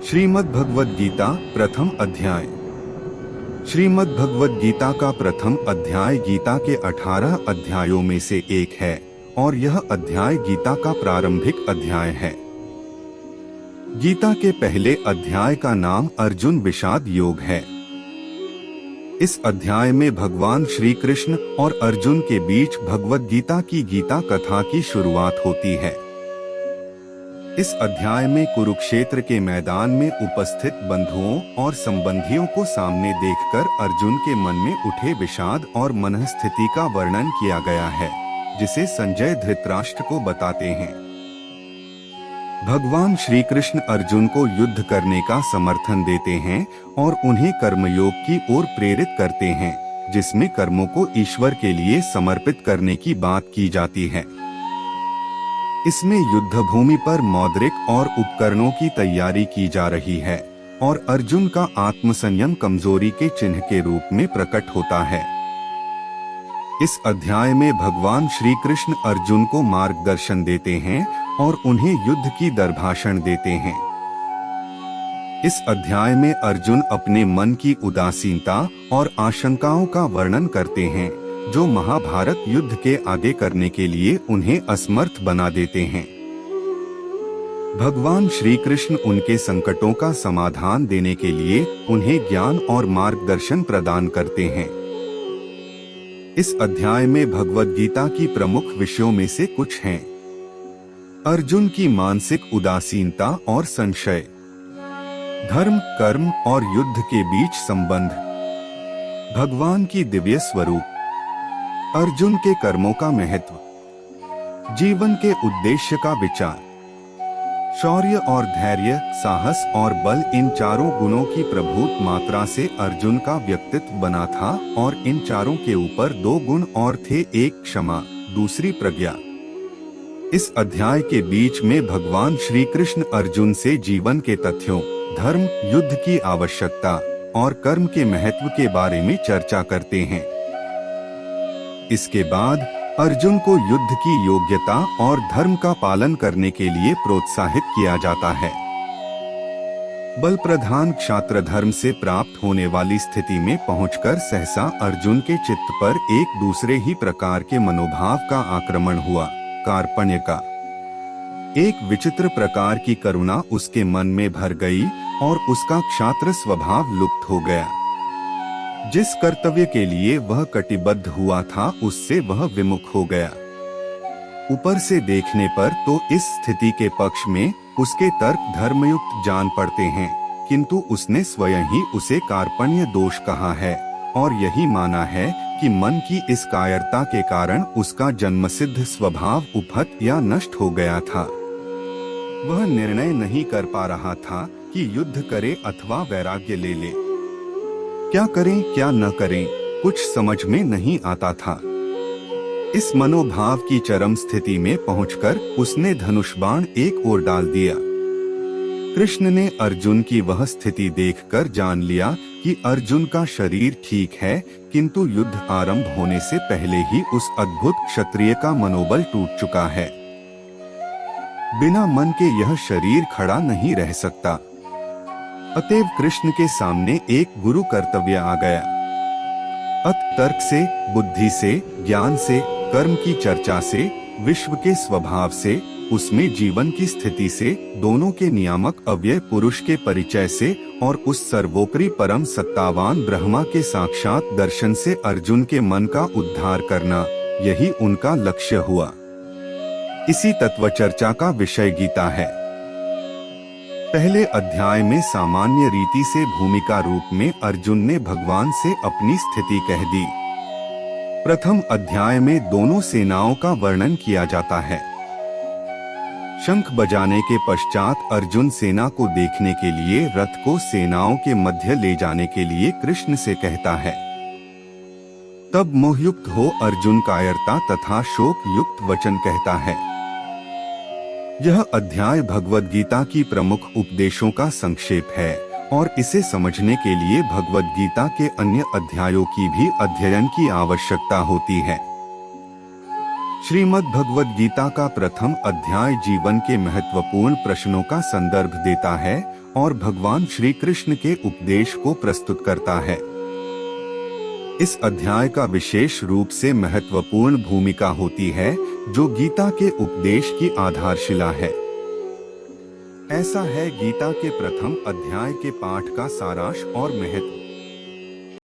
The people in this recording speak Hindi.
श्रीमद् भगवद गीता प्रथम अध्याय। श्रीमद् भगवद गीता का प्रथम अध्याय गीता के 18 अध्यायों में से एक है और यह अध्याय गीता का प्रारंभिक अध्याय है। गीता के पहले अध्याय का नाम अर्जुन विषाद योग है। इस अध्याय में भगवान श्री कृष्ण और अर्जुन के बीच भगवद गीता की गीता कथा की शुरुआत होती है। इस अध्याय में कुरुक्षेत्र के मैदान में उपस्थित बंधुओं और संबंधियों को सामने देखकर अर्जुन के मन में उठे विषाद और मनस्थिति का वर्णन किया गया है, जिसे संजय धृतराष्ट्र को बताते हैं। भगवान श्री कृष्ण अर्जुन को युद्ध करने का समर्थन देते हैं और उन्हें कर्मयोग की ओर प्रेरित करते हैं, जिसमें कर्मों को ईश्वर के लिए समर्पित करने की बात की जाती है। इसमें युद्ध भूमि पर मौद्रिक और उपकरणों की तैयारी की जा रही है और अर्जुन का आत्मसंयम कमजोरी के चिन्ह के रूप में प्रकट होता है। इस अध्याय में भगवान श्री कृष्ण अर्जुन को मार्गदर्शन देते हैं और उन्हें युद्ध की दरभाषण देते हैं। इस अध्याय में अर्जुन अपने मन की उदासीनता और आशंकाओं का वर्णन करते हैं, जो महाभारत युद्ध के आगे करने के लिए उन्हें असमर्थ बना देते हैं। भगवान श्री कृष्ण उनके संकटों का समाधान देने के लिए उन्हें ज्ञान और मार्गदर्शन प्रदान करते हैं। इस अध्याय में भगवद गीता की प्रमुख विषयों में से कुछ हैं। अर्जुन की मानसिक उदासीनता और संशय, धर्म, कर्म और युद्ध के बीच संबंध, भगवान की दिव्य स्वरूप, अर्जुन के कर्मों का महत्व, जीवन के उद्देश्य का विचार, शौर्य और धैर्य, साहस और बल, इन चारों गुणों की प्रभुत मात्रा से अर्जुन का व्यक्तित्व बना था और इन चारों के ऊपर दो गुण और थे, एक क्षमा, दूसरी प्रज्ञा। इस अध्याय के बीच में भगवान श्री कृष्ण अर्जुन से जीवन के तथ्यों, धर्म, युद्ध की आवश्यकता और कर्म के महत्व के बारे में चर्चा करते हैं। इसके बाद अर्जुन को युद्ध की योग्यता और धर्म का पालन करने के लिए प्रोत्साहित किया जाता है। बल प्रधान क्षात्र धर्म से प्राप्त होने वाली स्थिति में पहुंचकर सहसा अर्जुन के चित्त पर एक दूसरे ही प्रकार के मनोभाव का आक्रमण हुआ, कार्पण्य का। एक विचित्र प्रकार की करुणा उसके मन में भर गई और उसका क्षात्र स्वभाव लुप्त हो गया। जिस कर्तव्य के लिए वह कटिबद्ध हुआ था, उससे वह विमुख हो गया। ऊपर से देखने पर तो इस स्थिति के पक्ष में उसके तर्क धर्मयुक्त जान पड़ते हैं, किंतु उसने स्वयं ही उसे कार्पण्य दोष कहा है और यही माना है कि मन की इस कायरता के कारण उसका जन्मसिद्ध स्वभाव उपहत या नष्ट हो गया था। वह निर्णय नहीं कर पा रहा था कि युद्ध करे अथवा वैराग्य ले ले। क्या करें क्या न करें, कुछ समझ में नहीं आता था। इस मनोभाव की चरम स्थिति में पहुंचकर उसने धनुष बाण एक ओर डाल दिया। कृष्ण ने अर्जुन की वह स्थिति देखकर जान लिया कि अर्जुन का शरीर ठीक है, किंतु युद्ध आरंभ होने से पहले ही उस अद्भुत क्षत्रिय का मनोबल टूट चुका है। बिना मन के यह शरीर खड़ा नहीं रह सकता। अतएव कृष्ण के सामने एक गुरु कर्तव्य आ गया। अत तर्क से, बुद्धि से, ज्ञान से, कर्म की चर्चा से, विश्व के स्वभाव से, उसमें जीवन की स्थिति से, दोनों के नियामक अव्यय पुरुष के परिचय से और उस सर्वोपरि परम सत्तावान ब्रह्मा के साक्षात दर्शन से अर्जुन के मन का उद्धार करना, यही उनका लक्ष्य हुआ। इसी तत्व चर्चा का विषय गीता है। पहले अध्याय में सामान्य रीति से भूमिका रूप में अर्जुन ने भगवान से अपनी स्थिति कह दी। प्रथम अध्याय में दोनों सेनाओं का वर्णन किया जाता है। शंख बजाने के पश्चात अर्जुन सेना को देखने के लिए रथ को सेनाओं के मध्य ले जाने के लिए कृष्ण से कहता है। तब मोहयुक्त हो अर्जुन कायरता तथा शोक युक्त वचन कहता है। यह अध्याय भगवद गीता की प्रमुख उपदेशों का संक्षेप है और इसे समझने के लिए भगवद गीता के अन्य अध्यायों की भी अध्ययन की आवश्यकता होती है। श्रीमद् भगवद गीता का प्रथम अध्याय जीवन के महत्वपूर्ण प्रश्नों का संदर्भ देता है और भगवान श्री कृष्ण के उपदेश को प्रस्तुत करता है। इस अध्याय का विशेष रूप से महत्वपूर्ण भूमिका होती है, जो गीता के उपदेश की आधारशिला है। ऐसा है गीता के प्रथम अध्याय के पाठ का सारांश और महत्व।